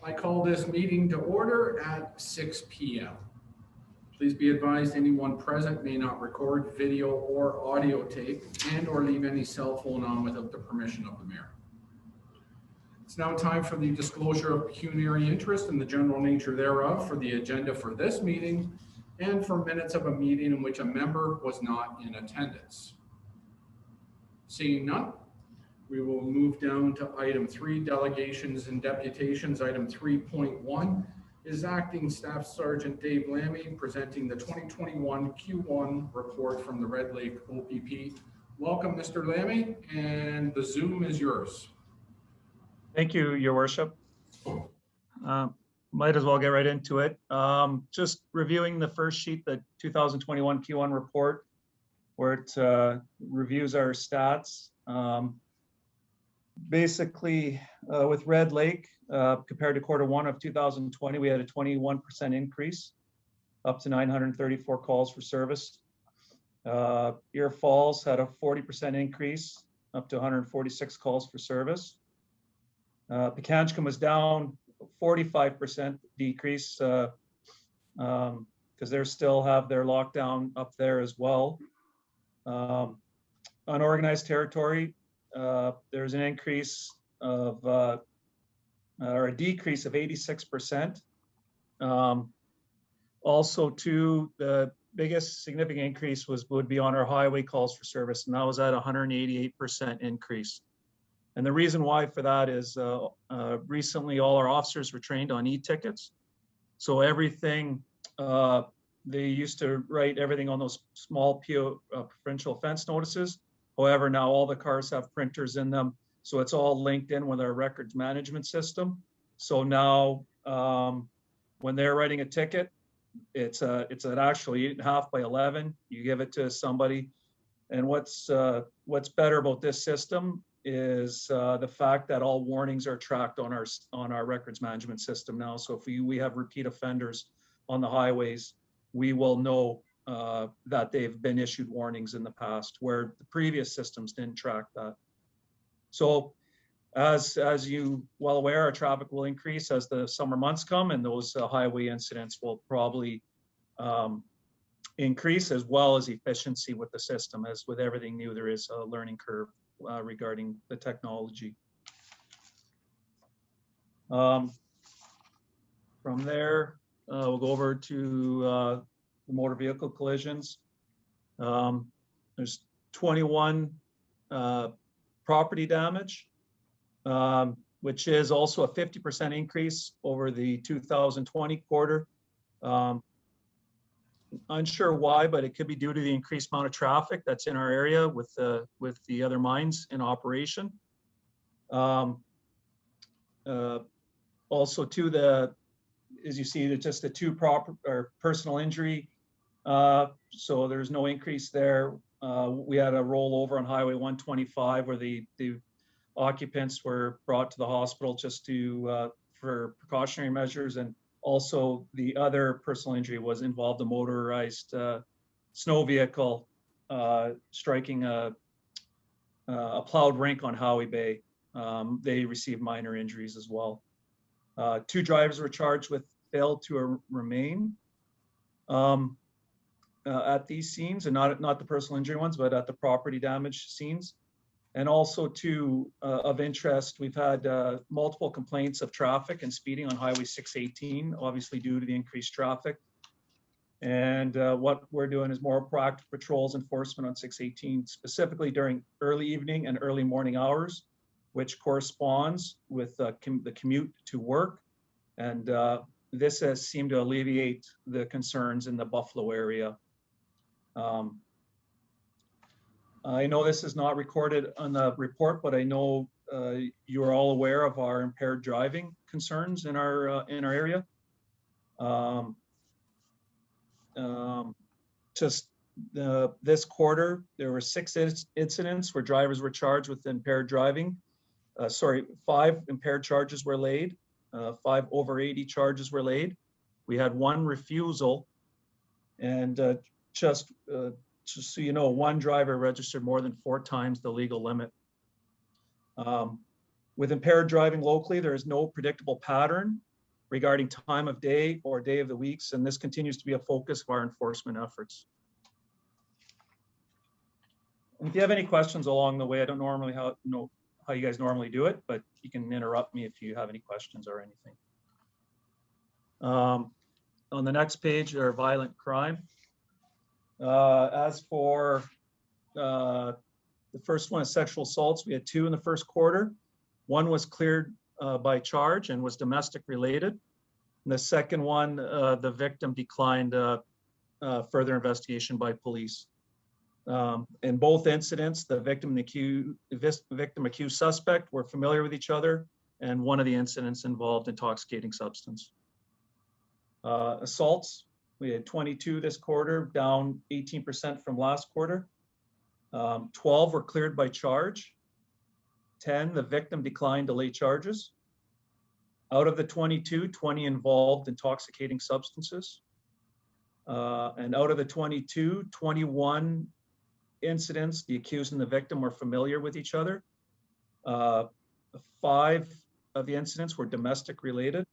I call this meeting to order at 6 p.m. Please be advised anyone present may not record video or audio tape and/or leave any cell phone on without the permission of the mayor. It's now time for the disclosure of pecuniary interest and the general nature thereof for the agenda for this meeting and for minutes of a meeting in which a member was not in attendance. Seeing none, we will move down to item 3, delegations and deputations. Item 3.1 is Acting Staff Sergeant Dave Lammy presenting the 2021 Q1 report from the Red Lake OPP. Welcome, Mr. Lammy, and the Zoom is yours. Thank you, Your Worship. Might as well get right into it. Just reviewing the first sheet, the 2021 Q1 report, where it reviews our stats. Basically, with Red Lake, compared to Q1 of 2020, we had a 21% increase, up to 934 calls for service. Ear Falls had a 40% increase, up to 146 calls for service. Pikangikum was down 45% decrease because they still have their lockdown up there as well. Unorganized territory, there's an increase of or a decrease of 86%. Also, too, the biggest significant increase would be on our highway calls for service, and that was at 188% increase. And the reason why for that is recently all our officers were trained on e-tickets. So everything, they used to write everything on those small provincial offense notices. However, now all the cars have printers in them. So it's all linked in with our records management system. So now when they're writing a ticket, it's an actual 8.5 by 11. You give it to somebody. And what's better about this system is the fact that all warnings are tracked on our records management system now. So if we have repeat offenders on the highways, we will know that they've been issued warnings in the past, where the previous systems didn't track that. So as you well aware, our traffic will increase as the summer months come, and those highway incidents will probably increase, as well as efficiency with the system. As with everything new, there is a learning curve regarding the technology. From there, we'll go over to the motor vehicle collisions. There's 21 property damage, which is also a 50% increase over the 2020 quarter. Unsure why, but it could be due to the increased amount of traffic that's in our area with the other mines in operation. Also, too, as you see, just the 2 personal injury. So there's no increase there. We had a rollover on Highway 125 where the occupants were brought to the hospital just for precautionary measures, and also the other personal injury was involved a motorized snow vehicle striking a plowed rink on Howie Bay. They received minor injuries as well. 2 drivers were charged with fail to remain at these scenes, and not the personal injury ones, but at the property damage scenes. And also, too, of interest, we've had multiple complaints of traffic and speeding on Highway 618, obviously due to the increased traffic. And what we're doing is more proactive patrols enforcement on 618, specifically during early evening and early morning hours, which corresponds with the commute to work. And this has seemed to alleviate the concerns in the Buffalo area. I know this is not recorded on the report, but I know you are all aware of our impaired driving concerns in our area. This quarter, there were 6 incidents where drivers were charged with impaired driving. 5 impaired charges were laid. 5 over 80 charges were laid. We had 1 refusal, and just so you know, 1 driver registered more than 4 times the legal limit. With impaired driving locally, there is no predictable pattern regarding time of day or day of the weeks, and this continues to be a focus of our enforcement efforts. And if you have any questions along the way, I don't normally know how you guys normally do it, but you can interrupt me if you have any questions or anything. On the next page are violent crime. As for the first one is sexual assaults, we had 2 in the first quarter. One was cleared by charge and was domestic related. And the second one, the victim declined further investigation by police. In both incidents, the victim and accused suspect were familiar with each other, and one of the incidents involved intoxicating substance. Assaults, we had 22 this quarter, down 18% from last quarter. 12 were cleared by charge. 10, the victim declined to lay charges. Out of the 22, 20 involved intoxicating substances. And out of the 22, 21 incidents, the accused and the victim were familiar with each other. 5 of the incidents were domestic related.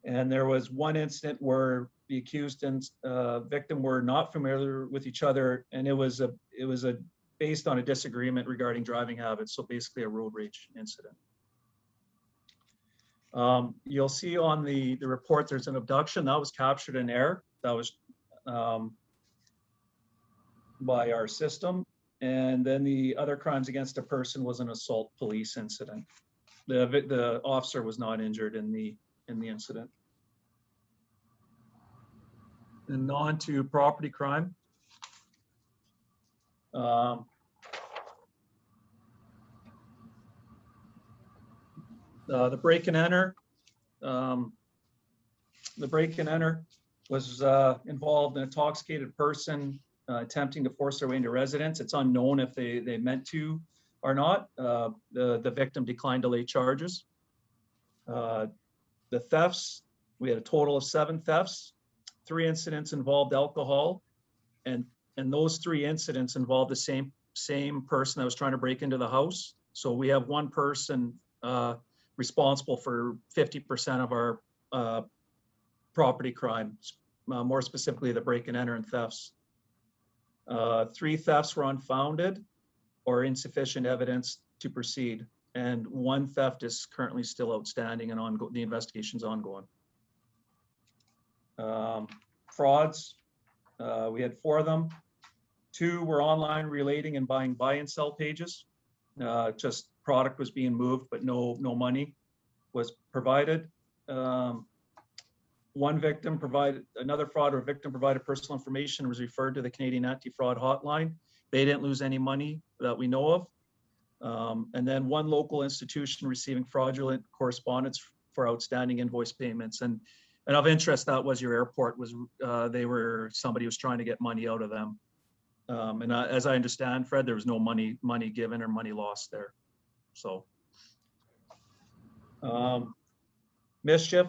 And there was one incident where the accused and victim were not familiar with each other, and it was based on a disagreement regarding driving habits, so basically a road rage incident. You'll see on the report there's an abduction that was captured in air. That was by our system, and then the other crimes against a person was an assault police incident. The officer was not injured in the incident. And on to property crime. The break and enter. The break and enter was involved an intoxicated person attempting to force their way into residence. It's unknown if they meant to or not. The victim declined to lay charges. The thefts, we had a total of 7 thefts. 3 incidents involved alcohol, and those 3 incidents involved the same person that was trying to break into the house. So we have one person responsible for 50% of our property crimes, more specifically the break and enter and thefts. 3 thefts were unfounded or insufficient evidence to proceed, and 1 theft is currently still outstanding and the investigation's ongoing. Frauds, we had 4 of them. 2 were online relating and buying buy and sell pages. Just product was being moved, but no money was provided. One victim provided, another fraud or victim provided personal information, was referred to the Canadian Anti-Fraud Hotline. They didn't lose any money that we know of. And then 1 local institution receiving fraudulent correspondence for outstanding invoice payments. And of interest, that was your airport, was somebody was trying to get money out of them. And as I understand, Fred, there was no money given or money lost there. So mischief,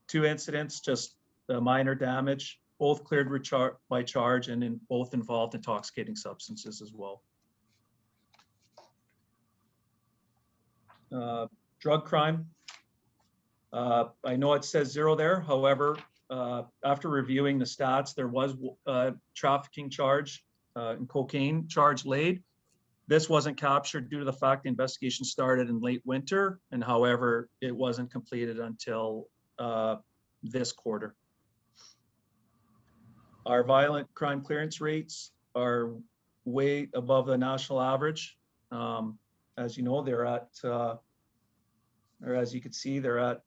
2 incidents, just minor damage, both cleared by charge, and both involved intoxicating substances as well. Drug crime. I know it says 0 there. However, after reviewing the stats, there was a trafficking charge and cocaine charge laid. This wasn't captured due to the fact the investigation started in late winter, and however, it wasn't completed until this quarter. Our violent crime clearance rates are way above the national average. As you know, they're at or as you can see, they're at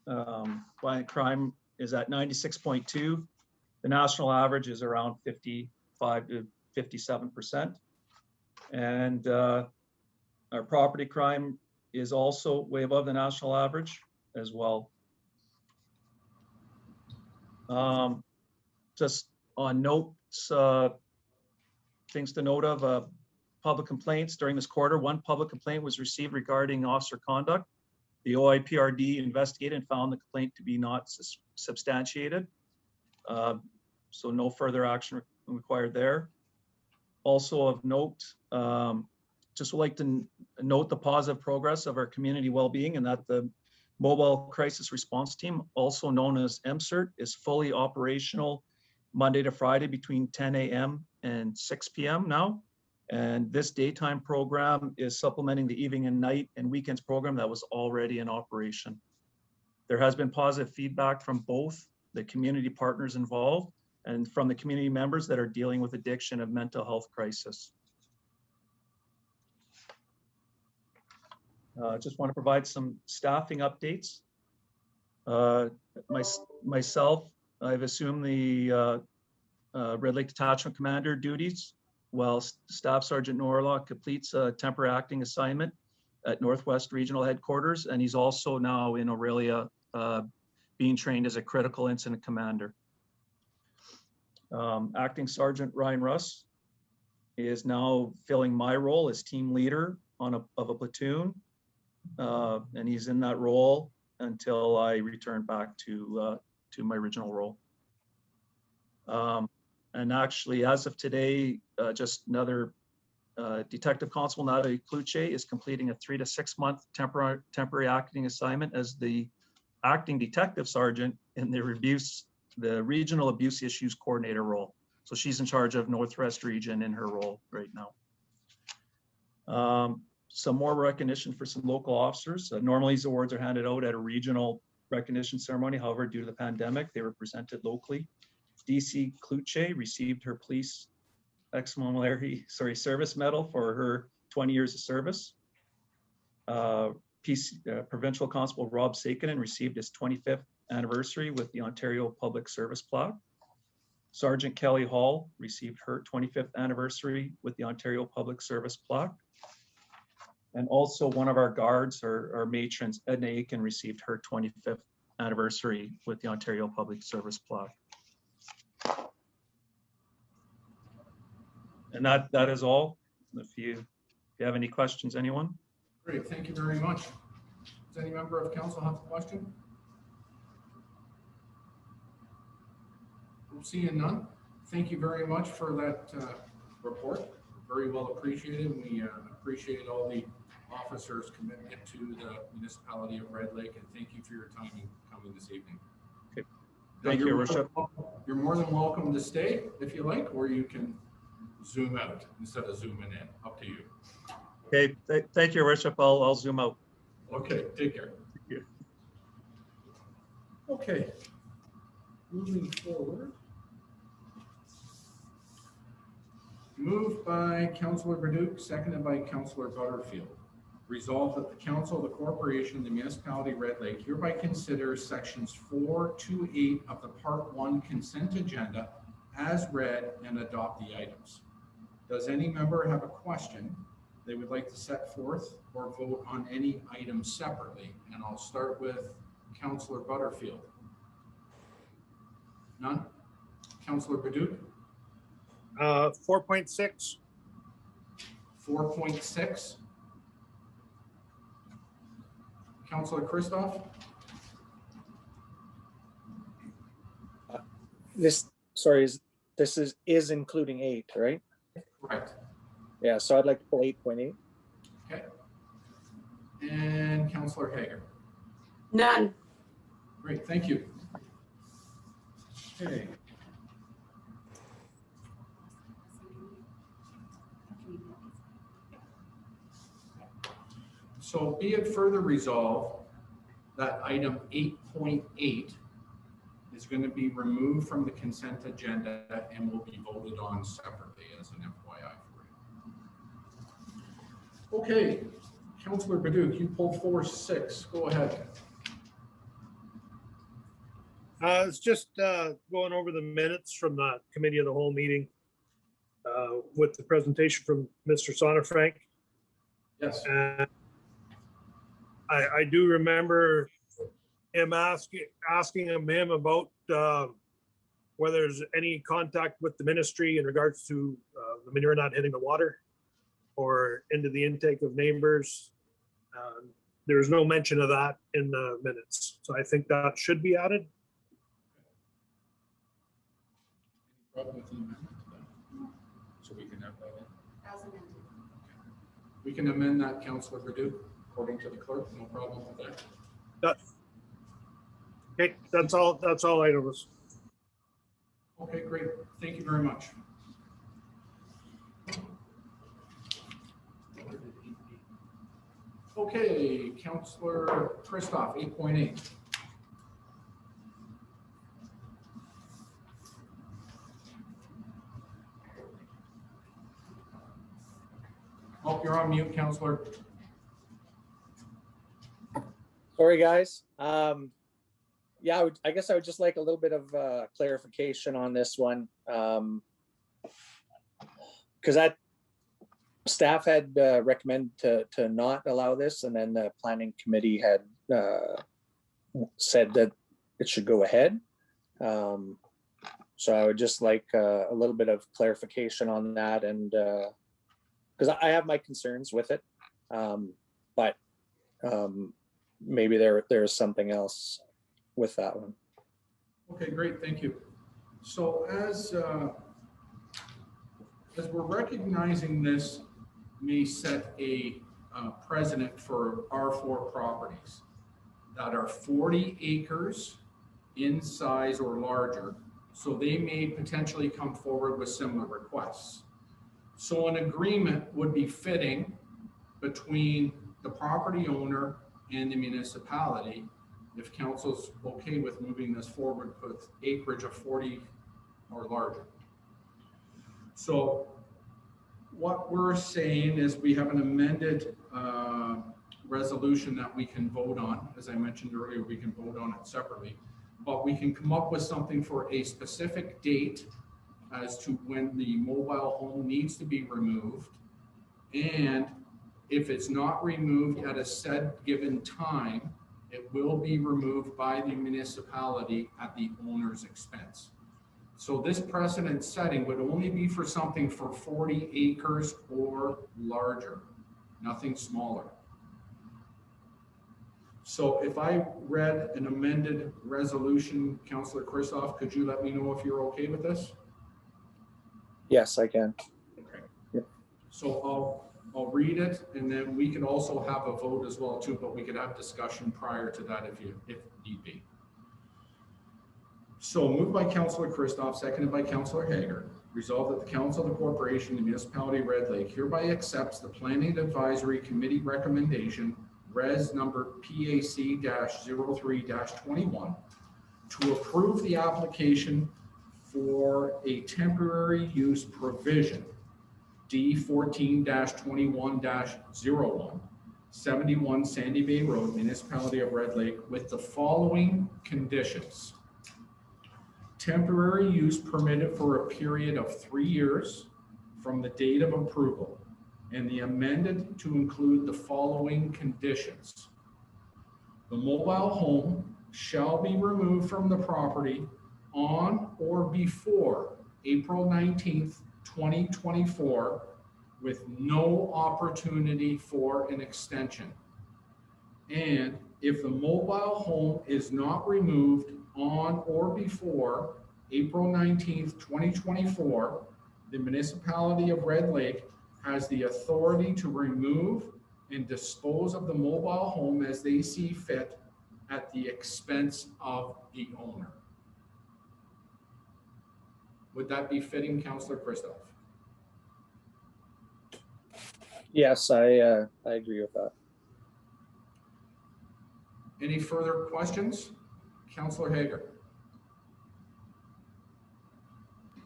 violent crime is at 96.2. The national average is around 55 to 57%. And our property crime is also way above the national average as well. Just on notes, things to note of, public complaints during this quarter. 1 public complaint was received regarding officer conduct. The OIPRD investigated and found the complaint to be not substantiated. So no further action required there. Also of note, just would like to note the positive progress of our community well-being, and that the Mobile Crisis Response Team, also known as MCERT, is fully operational Monday to Friday between 10 a.m. and 6 p.m. now. And this daytime program is supplementing the evening and night and weekends program that was already in operation. There has been positive feedback from both the community partners involved and from the community members that are dealing with addiction and mental health crisis. Just want to provide some staffing updates. Myself, I've assumed the Red Lake Detachment Commander duties, while Staff Sergeant Norlock completes a temporary acting assignment at Northwest Regional Headquarters, and he's also now in Aurelia being trained as a critical incident commander. Acting Sergeant Ryan Russ is now filling my role as team leader of a platoon, and he's in that role until I return back to my original role. And actually, as of today, just another Detective Constable Natalie Kluche is completing a 3 to 6 month temporary acting assignment as the acting detective sergeant in the regional abuse issues coordinator role. So she's in charge of Northwest Region in her role right now. Some more recognition for some local officers. Normally these awards are handed out at a regional recognition ceremony. However, due to the pandemic, they were presented locally. DC Kluche received her police service medal for her 20 years of service. Provincial Constable Rob Sakinen received his 25th anniversary with the Ontario Public Service Plaque. Sergeant Kelly Hall received her 25th anniversary with the Ontario Public Service Plaque. And also one of our guards, our matrons, Edna Aiken, received her 25th anniversary with the Ontario Public Service Plaque. And that is all. If you have any questions, anyone? Great, thank you very much. Does any member of council have a question? We'll see you none. Thank you very much for that report. Very well appreciated. We appreciate all the officers' commitment to the municipality of Red Lake, and thank you for your time in coming this evening. Okay. Thank you, Worship. You're more than welcome to stay if you like, or you can zoom out instead of zooming in. Up to you. Okay, thank you, Worship. I'll zoom out. Okay, take care. Thank you. Okay, moving forward. Moved by Councillor Verduke, seconded by Councillor Butterfield. Resolved that the council of the corporation, the municipality Red Lake, hereby considers sections 4 to 8 of the Part 1 consent agenda as read and adopt the items. Does any member have a question they would like to set forth or vote on any item separately? And I'll start with Councillor Butterfield. None? Councillor Verduke? 4.6. 4.6. Councillor Christoph? This is including 8, right? Correct. Yeah, so I'd like to pull 8.8. Okay. And Councillor Hager? None. Great, thank you. Okay. So be it further resolved that item 8.8 is going to be removed from the consent agenda and will be voted on separately as an FYI for you. Okay, Councillor Baduch, you pulled 4.6. Go ahead. It's just going over the minutes from the committee of the whole meeting with the presentation from Mr. Sonnenfrank. Yes. I do remember him asking him about whether there's any contact with the ministry in regards to the manure not hitting the water or into the intake of neighbors. There's no mention of that in the minutes. So I think that should be added. Any problem with the amendment to that? So we can have that in? As amended. We can amend that, Councillor Baduch, according to the clerk. No problem with that. Okay, that's all items. Okay, great. Thank you very much. Okay, Councillor Christoph, 8.8. Oh, you're on mute, Councillor. Sorry, guys. Yeah, I guess I would just like a little bit of clarification on this one. Because that staff had recommended to not allow this, and then the planning committee had said that it should go ahead. So I would just like a little bit of clarification on that, and because I have my concerns with it, but maybe there's something else with that one. Okay, great, thank you. So as we're recognizing this may set a precedent for R4 properties that are 40 acres in size or larger, so they may potentially come forward with similar requests. So an agreement would be fitting between the property owner and the municipality if council's okay with moving this forward with acreage of 40 or larger. So what we're saying is we have an amended resolution that we can vote on. As I mentioned earlier, we can vote on it separately, but we can come up with something for a specific date as to when the mobile home needs to be removed. And if it's not removed at a said given time, it will be removed by the municipality at the owner's expense. So this precedent setting would only be for something for 40 acres or larger, nothing smaller. So if I read an amended resolution, Councillor Christoph, could you let me know if you're okay with this? Yes, I can. Okay. Yep. So I'll read it, and then we could also have a vote as well too, but we could have discussion prior to that if need be. So moved by Councillor Christoph, seconded by Councillor Hager. Resolved that the Council of the Corporation, the Municipality of Red Lake hereby accepts the Planning Advisory Committee recommendation, res number PAC-03-21, to approve the application for a temporary use provision, D14-21-01, 71 Sandy Bay Road, Municipality of Red Lake, with the following conditions. Temporary use permitted for a period of 3 years from the date of approval, and the amended to include the following conditions. The mobile home shall be removed from the property on or before April 19th, 2024, with no opportunity for an extension. And if the mobile home is not removed on or before April 19th, 2024, the municipality of Red Lake has the authority to remove and dispose of the mobile home as they see fit at the expense of the owner. Would that be fitting, Councillor Christoph? Yes, I agree with that. Any further questions? Councillor Hager.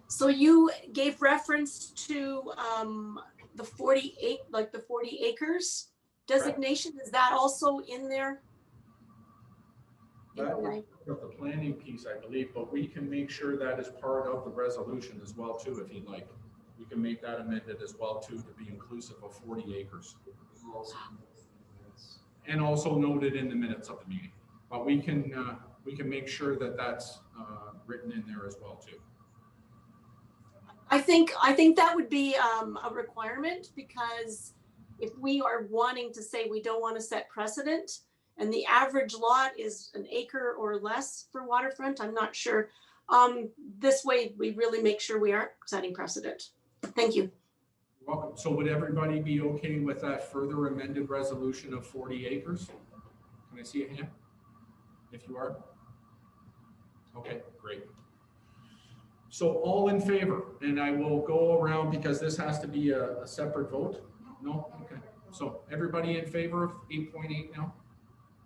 So you gave reference to the 48, like the 40 acres designation. Is that also in there? That is part of the planning piece, I believe, but we can make sure that is part of the resolution as well too, if you'd like. We can make that amended as well too, to be inclusive of 40 acres. And also noted in the minutes of the meeting. But we can make sure that that's written in there as well too. I think that would be a requirement, because if we are wanting to say we don't want to set precedent, and the average lot is an acre or less for waterfront, I'm not sure. This way we really make sure we aren't setting precedent. Thank you. You're welcome. So would everybody be okay with that further amended resolution of 40 acres? Can I see a hand? if you are? Okay, great. So all in favor, and I will go around because this has to be a separate vote? No? Okay. So everybody in favor of 8.8 now,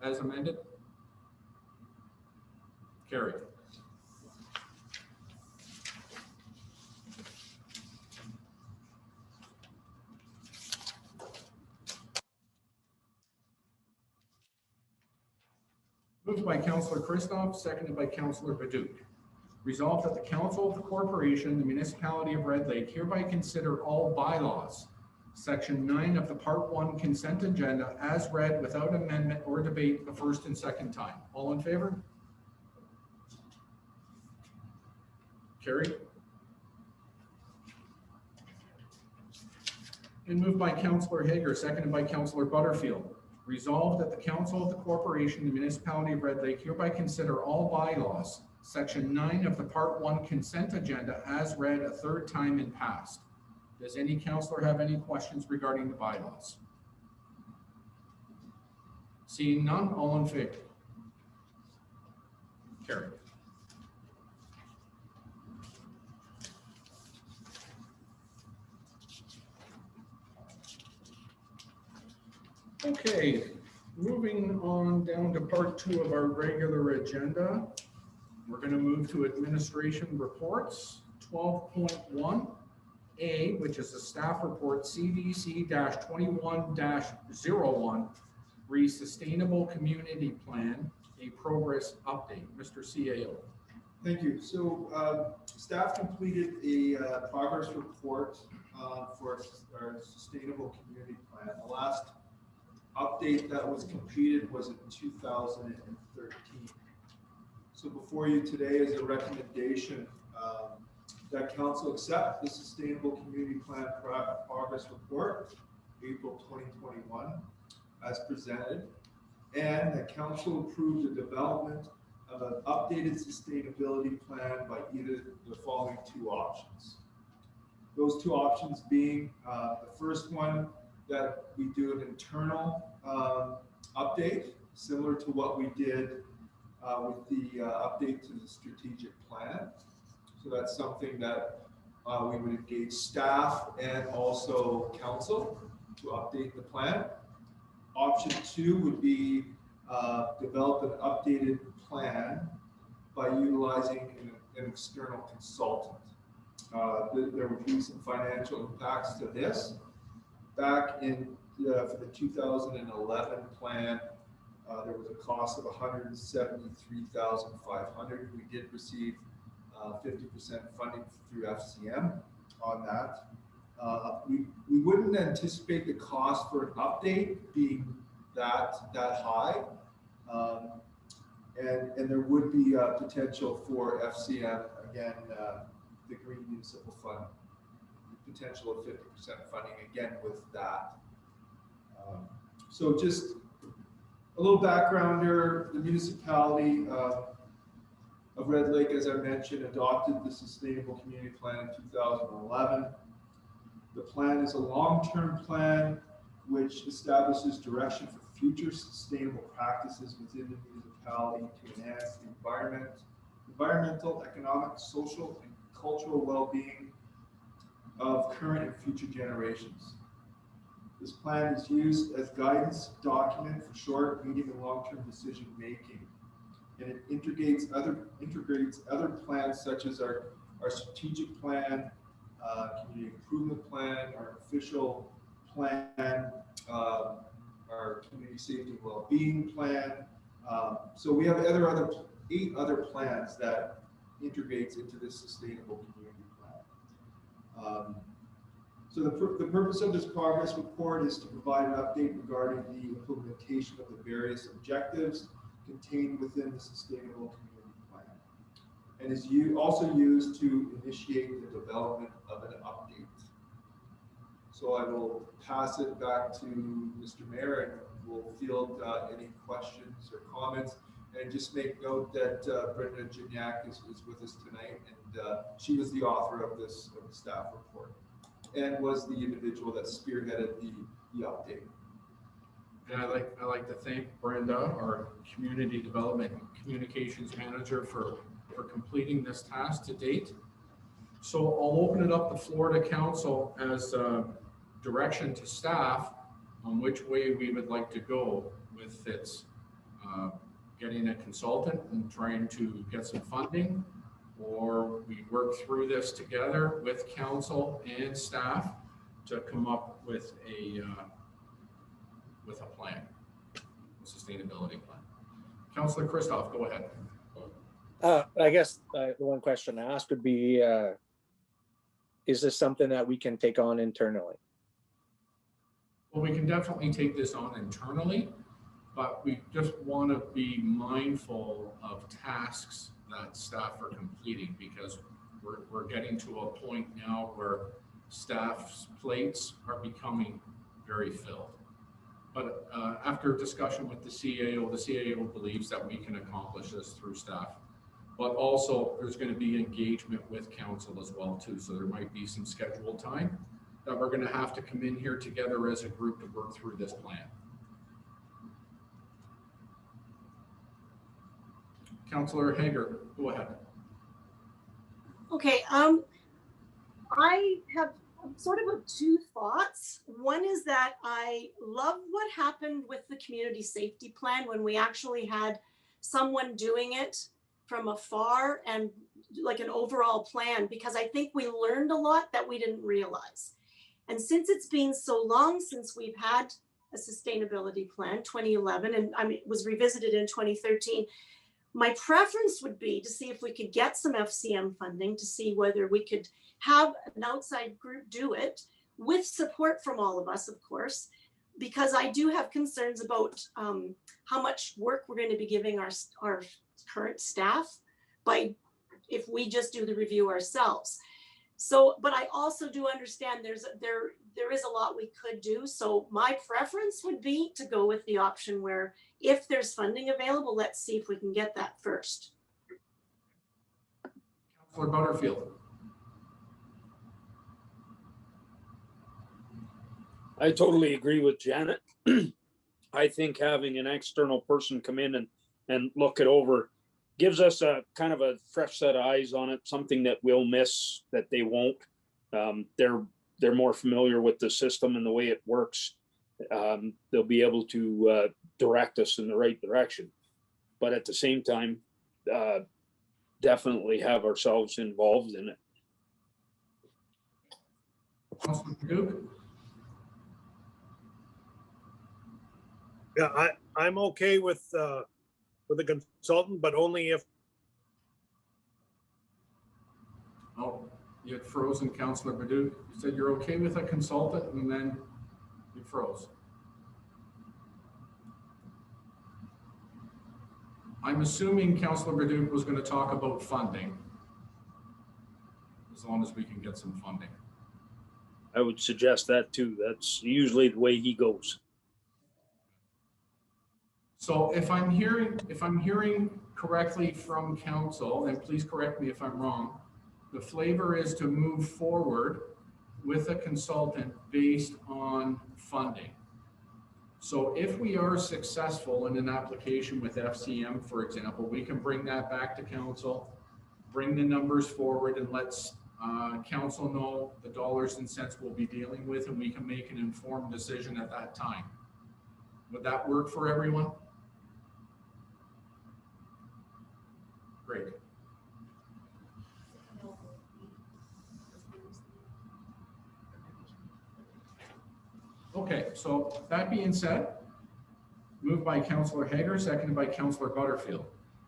as amended? Carried. Moved by Councillor Christoph, seconded by Councillor Baduch. Resolved that the Council of the Corporation, the Municipality of Red Lake hereby consider all bylaws, Section 9 of the Part 1 consent agenda as read without amendment or debate the first and second time. All in favor? Carried. And moved by Councillor Hager, seconded by Councillor Butterfield. Resolved that the Council of the Corporation, the Municipality of Red Lake hereby consider all bylaws, Section 9 of the Part 1 consent agenda as read a third time and passed. Does any councillor have any questions regarding the bylaws? Seeing none, all in favor? Carried. Okay, moving on down to part 2 of our regular agenda. We're going to move to administration reports. 12.1A, which is the staff report CDC-21-01, Sustainable Community Plan, a progress update. Mr. CAO. Thank you. So staff completed a progress report for our sustainable community plan. The last update that was completed was in 2013. So before you today is a recommendation that council accept the Sustainable Community Plan Progress Report, April 2021, as presented, and that council approved the development of an updated sustainability plan by either the following 2 options. Those 2 options being the first one, that we do an internal update, similar to what we did with the update to the strategic plan. So that's something that we would engage staff and also council to update the plan. Option 2 would be develop an updated plan by utilizing an external consultant. There would be some financial impacts to this. Back in for the 2011 plan, there was a cost of $173,500. We did receive 50% funding through FCM on that. We wouldn't anticipate the cost for an update being that high, and there would be potential for FCM, again, the Green Municipal Fund, potential of 50% funding again with that. So just a little background here. The municipality of Red Lake, as I mentioned, adopted the Sustainable Community Plan in 2011. The plan is a long-term plan which establishes direction for future sustainable practices within the municipality to enhance the environmental, economic, social, and cultural well-being of current and future generations. This plan is used as guidance document for short, medium, and long-term decision making, and it integrates other plans such as our strategic plan, community improvement plan, our official plan, our community safety and well-being plan. So we have 8 other plans that integrates into this sustainable community plan. So the purpose of this progress report is to provide an update regarding the implementation of the various objectives contained within the Sustainable Community Plan, and is also used to initiate the development of an update. So I will pass it back to Mr. Mayor, and we'll field any questions or comments. And just make note that Brenda Gignac is with us tonight, and she was the author of the staff report, and was the individual that spearheaded the update. And I'd like to thank Brenda, our Community Development and Communications Manager, for completing this task to date. So I'll open it up the floor to council as direction to staff on which way we would like to go with its getting a consultant and trying to get some funding, or we work through this together with council and staff to come up with a plan, a sustainability plan. Councillor Christoph, go ahead. I guess the one question I asked would be, is this something that we can take on internally? Well, we can definitely take this on internally, but we just want to be mindful of tasks that staff are completing, because we're getting to a point now where staff's plates are becoming very filled. But after discussion with the CAO believes that we can accomplish this through staff. But also there's going to be engagement with council as well too. So there might be some scheduled time that we're going to have to come in here together as a group to work through this plan. Councillor Hager, go ahead. Okay, I have sort of two thoughts. One is that I love what happened with the community safety plan when we actually had someone doing it from afar and like an overall plan, because I think we learned a lot that we didn't realize. And since it's been so long since we've had a sustainability plan, 2011, and it was revisited in 2013, my preference would be to see if we could get some FCM funding to see whether we could have an outside group do it with support from all of us, of course, because I do have concerns about how much work we're going to be giving our current staff by if we just do the review ourselves. So, but I also do understand there is a lot we could do. So my preference would be to go with the option where if there's funding available, let's see if we can get that first. Councillor Butterfield. I totally agree with Janet. I think having an external person come in and look it over gives us a kind of a fresh set of eyes on it, something that we'll miss that they won't. They're more familiar with the system and the way it works. They'll be able to direct us in the right direction. But at the same time, definitely have ourselves involved in it. Councillor Duke. Yeah, I'm okay with a consultant, but only if. Oh, you had frozen, Councillor Baduch. You said you're okay with a consultant and then you froze. I'm assuming Councillor Baduch was going to talk about funding, as long as we can get some funding. I would suggest that too. That's usually the way he goes. So if I'm hearing correctly from council, and please correct me if I'm wrong, the flavor is to move forward with a consultant based on funding. So if we are successful in an application with FCM, for example, we can bring that back to council, bring the numbers forward, and let's council know the dollars and cents we'll be dealing with, and we can make an informed decision at that time. Would that work for everyone? Great. Okay, so that being said, moved by Councillor Hager, seconded by Councillor Butterfield.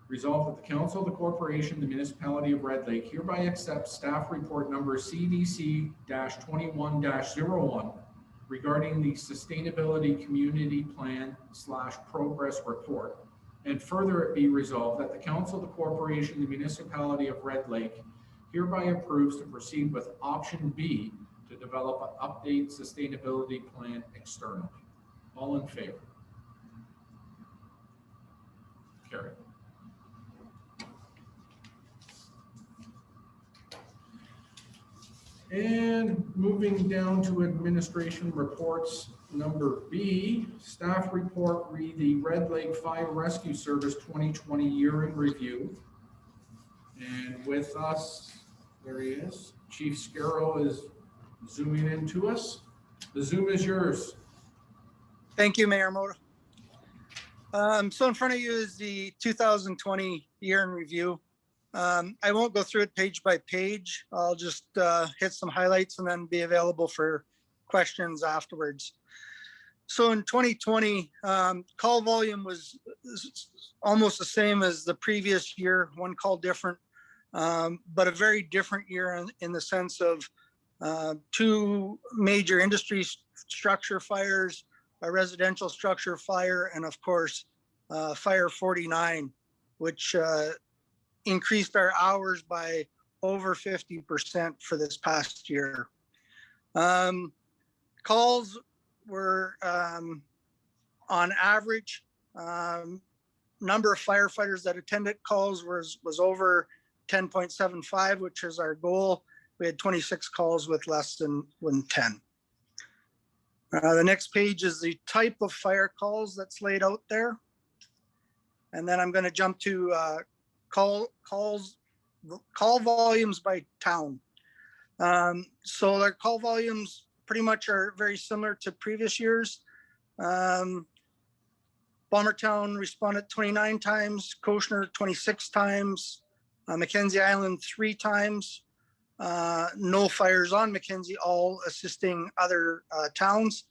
Resolved that the council, the corporation, the municipality of Red Lake hereby accepts staff report number CDC-21-01 regarding the Sustainability Community Plan / Progress Report. And further it be resolved that the council, the corporation, the municipality of Red Lake hereby approves to proceed with option B to develop an update sustainability plan externally. All in favor? Carried. And moving down to administration reports, Number B, staff report, read the Red Lake Fire Rescue Service 2020 year in review. And with us, there he is, Chief Scarrow is zooming in to us. The Zoom is yours. Thank you, Mayor Moda. So in front of you is the 2020 year in review. I won't go through it page by page. I'll just hit some highlights and then be available for questions afterwards. So in 2020, call volume was almost the same as the previous year, one call different, but a very different year in the sense of two major industry structure fires, a residential structure fire, and of course, Fire 49, which increased our hours by over 50% for this past year. Calls were on average, number of firefighters that attended calls was over 10.75, which is our goal. We had 26 calls with less than 10. The next page is the type of fire calls that's laid out there. And then I'm going to jump to call volumes by town. So their call volumes pretty much are very similar to previous years. Bombertown responded 29 times, Koshner 26 times, Mackenzie Island 3 times. No fires on Mackenzie, all assisting other towns.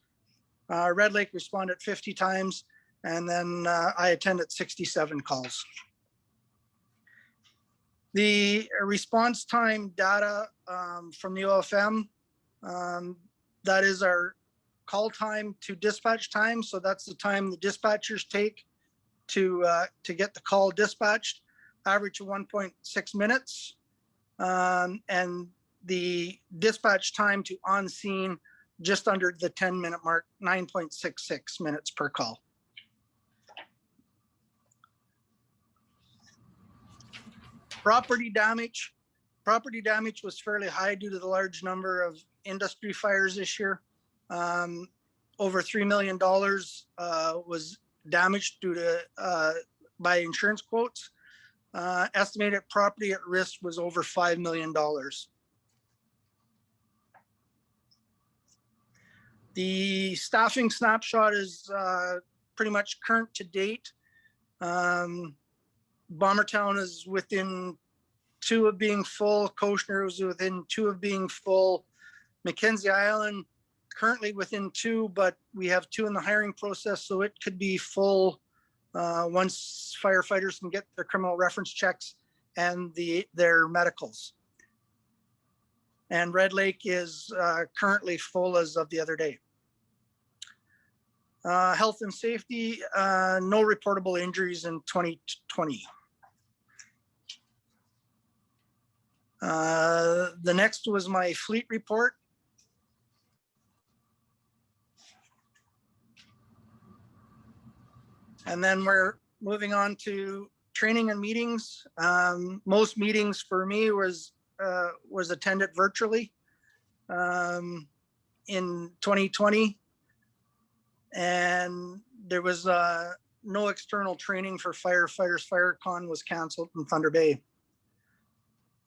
Red Lake responded 50 times, and then I attended 67 calls. The response time data from the OFM, that is our call time to dispatch time. So that's the time the dispatchers take to get the call dispatched, average of 1.6 minutes. And the dispatch time to on scene, just under the 10-minute mark, 9.66 minutes per call. Property damage was fairly high due to the large number of industry fires this year. Over $3 million was damaged due to by insurance quotes. Estimated property at risk was over $5 million. The staffing snapshot is pretty much current to date. Bombertown is within 2 of being full. Koshner is within 2 of being full. Mackenzie Island currently within 2, but we have 2 in the hiring process, so it could be full once firefighters can get their criminal reference checks and their medicals. And Red Lake is currently full as of the other day. Health and safety, no reportable injuries in 2020. The next was my fleet report. And then we're moving on to training and meetings. Most meetings for me was attended virtually in 2020. And there was no external training for firefighters. FireCon was canceled in Thunder Bay.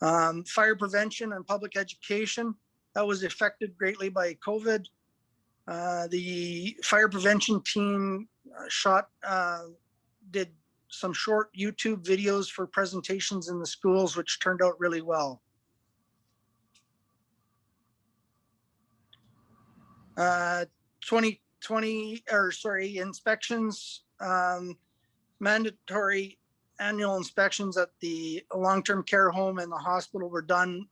Fire prevention and public education, that was affected greatly by COVID. The fire prevention team did some short YouTube videos for presentations in the schools, which turned out really well. 2020, inspections, mandatory annual inspections at the long-term care home and the hospital were done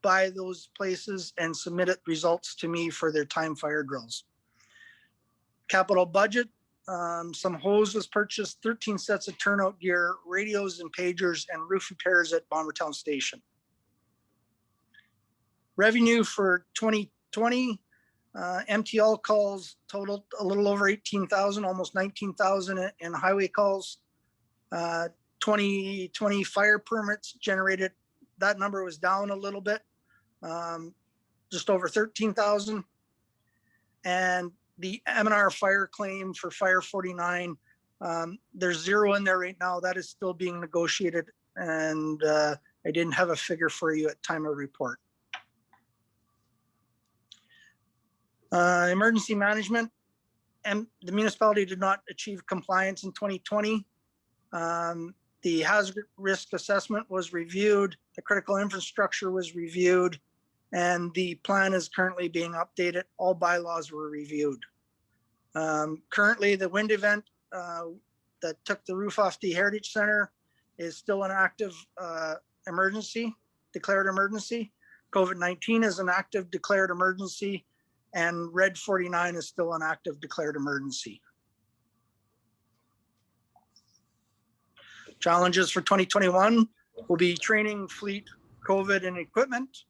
by those places and submitted results to me for their time fire drills. Capital budget, some hose was purchased, 13 sets of turnout gear, radios and pagers, and roof repairs at Bombertown Station. Revenue for 2020, MTL calls totaled a little over 18,000, almost 19,000 in highway calls. 2020 fire permits generated, that number was down a little bit, just over 13,000. And the M&R fire claim for Fire 49, there's 0 in there right now. That is still being negotiated, and I didn't have a figure for you at time of report. Emergency management, and the municipality did not achieve compliance in 2020. The hazard risk assessment was reviewed, the critical infrastructure was reviewed, and the plan is currently being updated. All bylaws were reviewed. Currently, the wind event that took the roof off the Heritage Center is still an active emergency, declared emergency. COVID-19 is an active declared emergency, and Red 49 is still an active declared emergency. Challenges for 2021 will be training, fleet, COVID, and equipment.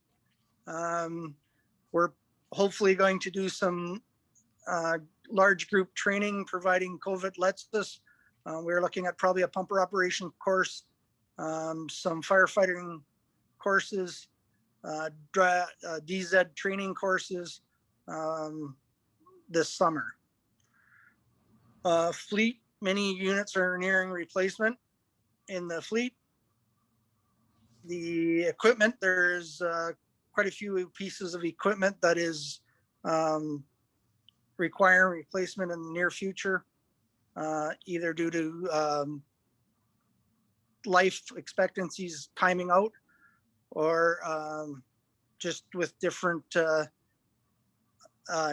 We're hopefully going to do some large group training, providing COVID lets us. We're looking at probably a pumper operation course, some firefighting courses, DZ training courses this summer. Fleet, many units are nearing replacement in the fleet. The equipment, there's quite a few pieces of equipment that is requiring replacement in the near future, either due to life expectancies timing out, or just with different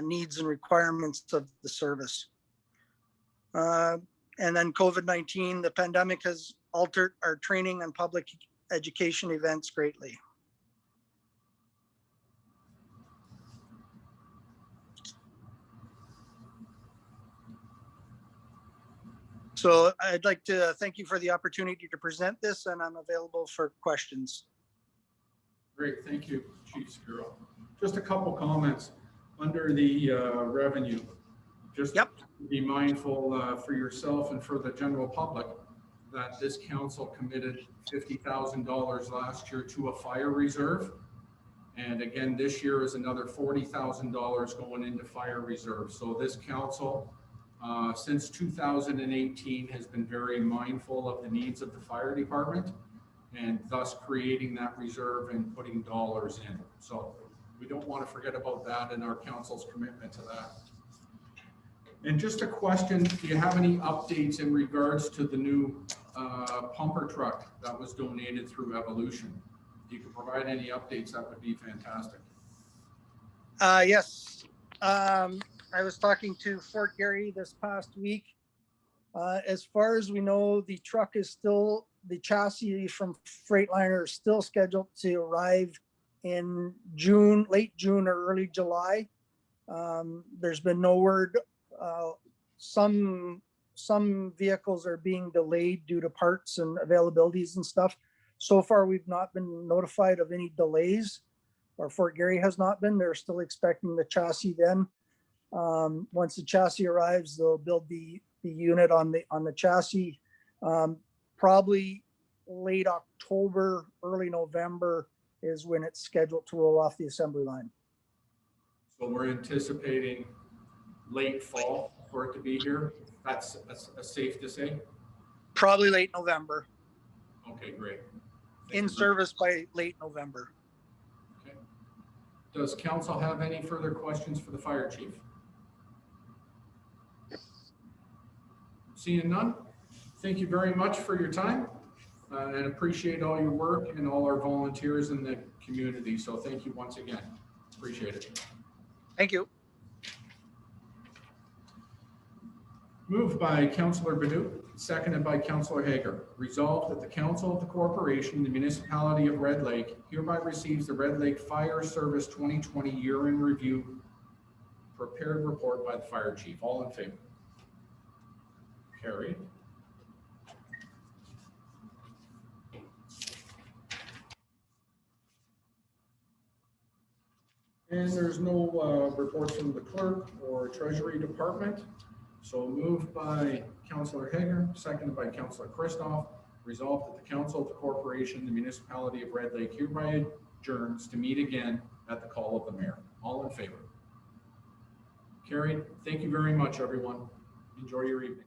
needs and requirements of the service. And then COVID-19, the pandemic has altered our training and public education events greatly. So I'd like to thank you for the opportunity to present this, and I'm available for questions. Great, thank you, Chief Skirrell. Just a couple comments under the revenue. Just be mindful for yourself and for the general public that this council committed $50,000 last year to a fire reserve. And again, this year is another $40,000 going into fire reserve. So this council, since 2018, has been very mindful of the needs of the fire department, and thus creating that reserve and putting dollars in. So we don't want to forget about that and our council's commitment to that. And just a question, do you have any updates in regards to the new pumper truck that was donated through Evolution? If you could provide any updates, that would be fantastic. Yes. I was talking to Fort Garry this past week. As far as we know, the truck is still, the chassis from Freightliner is still scheduled to arrive in June, late June or early July. There's been no word. Some vehicles are being delayed due to parts and availabilities and stuff. So far, we've not been notified of any delays, or Fort Garry has not been. They're still expecting the chassis then. Once the chassis arrives, they'll build the unit on the chassis. Probably late October, early November is when it's scheduled to roll off the assembly line. So we're anticipating late fall for it to be here. That's safe to say? Probably late November. Okay, great. In service by late November. Okay. Does council have any further questions for the fire chief? Seeing none, thank you very much for your time and appreciate all your work and all our volunteers in the community. So thank you once again. Appreciate it. Thank you. Moved by Councillor Badu, seconded by Councillor Hager. Resolved that the Council of the Corporation, the Municipality of Red Lake, hereby receives the Red Lake Fire Service 2020 Year in Review prepared report by the Fire Chief. All in favor? Carried. And there's no reports from the clerk or Treasury Department. So moved by Councillor Hager, seconded by Councillor Christoph. Resolved that the Council of the Corporation, the Municipality of Red Lake hereby adjourns to meet again at the call of the mayor. All in favor? Carried. Thank you very much, everyone. Enjoy your evening.